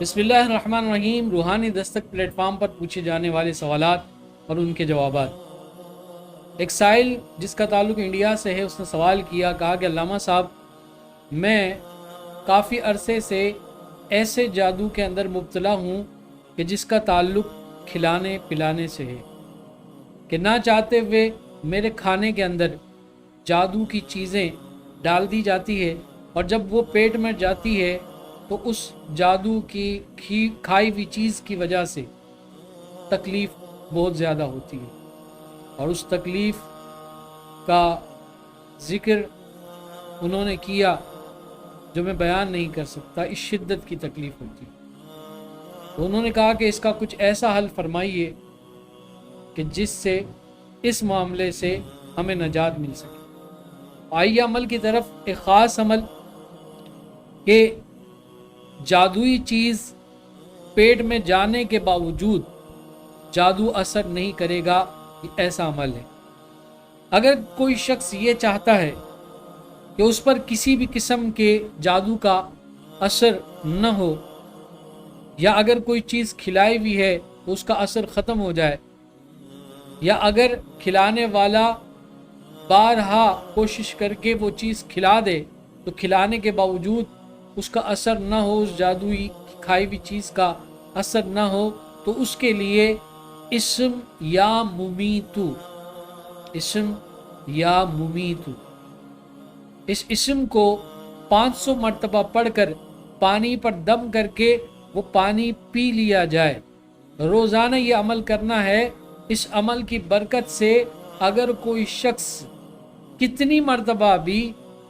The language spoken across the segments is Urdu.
بسم اللہ الرحمن الرحیم۔ روحانی دستک پلیٹ فارم پر پوچھے جانے والے سوالات اور ان کے جوابات۔ ایک سائل جس کا تعلق انڈیا سے ہے، اس نے سوال کیا، کہا کہ علامہ صاحب، میں کافی عرصے سے ایسے جادو کے اندر مبتلا ہوں کہ جس کا تعلق کھلانے پلانے سے ہے، کہ نہ چاہتے ہوئے میرے کھانے کے اندر جادو کی چیزیں ڈال دی جاتی ہے، اور جب وہ پیٹ میں جاتی ہے تو اس جادو کی کھائی ہوئی چیز کی وجہ سے تکلیف بہت زیادہ ہوتی ہے، اور اس تکلیف کا ذکر انہوں نے کیا جو میں بیان نہیں کر سکتا، اس شدت کی تکلیف ہوتی ہے۔ تو انہوں نے کہا کہ اس کا کچھ ایسا حل فرمائیے کہ جس سے اس معاملے سے ہمیں نجات مل سکے۔ آئیے عمل کی طرف، ایک خاص عمل کہ جادوئی چیز پیٹ میں جانے کے باوجود جادو اثر نہیں کرے گا، یہ ایسا عمل ہے۔ اگر کوئی شخص یہ چاہتا ہے کہ اس پر کسی بھی قسم کے جادو کا اثر نہ ہو، یا اگر کوئی چیز کھلائی ہوئی ہے تو اس کا اثر ختم ہو جائے، یا اگر کھلانے والا بارہا کوشش کر کے وہ چیز کھلا دے تو کھلانے کے باوجود اس کا اثر نہ ہو، اس جادوئی کھائی ہوئی چیز کا اثر نہ ہو، تو اس کے لیے اسم یا ممیتو، اسم یا ممیتو، اس اسم کو 500 مرتبہ پڑھ کر پانی پر دم کر کے وہ پانی پی لیا جائے۔ روزانہ یہ عمل کرنا ہے۔ اس عمل کی برکت سے اگر کوئی شخص کتنی مرتبہ بھی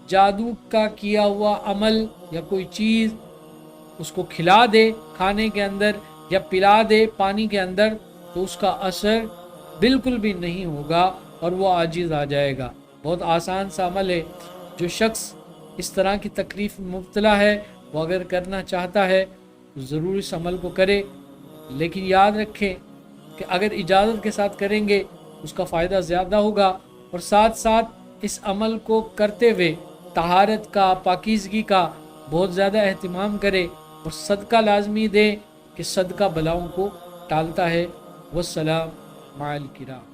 جادو کا کیا ہوا عمل یا کوئی چیز اس کو کھلا دے کھانے کے اندر یا پلا دے پانی کے اندر، تو اس کا اثر بالکل بھی نہیں ہوگا اور وہ عاجز آ جائے گا۔ بہت آسان سا عمل ہے۔ جو شخص اس طرح کی تکلیف میں مبتلا ہے، وہ اگر کرنا چاہتا ہے تو ضرور اس عمل کو کرے، لیکن یاد رکھیں کہ اگر اجازت کے ساتھ کریں گے اس کا فائدہ زیادہ ہوگا، اور ساتھ ساتھ اس عمل کو کرتے ہوئے طہارت کا، پاکیزگی کا بہت زیادہ اہتمام کرے، اور صدقہ لازمی دے کہ صدقہ بلاؤں کو ٹالتا ہے۔ والسلام مع الکرام۔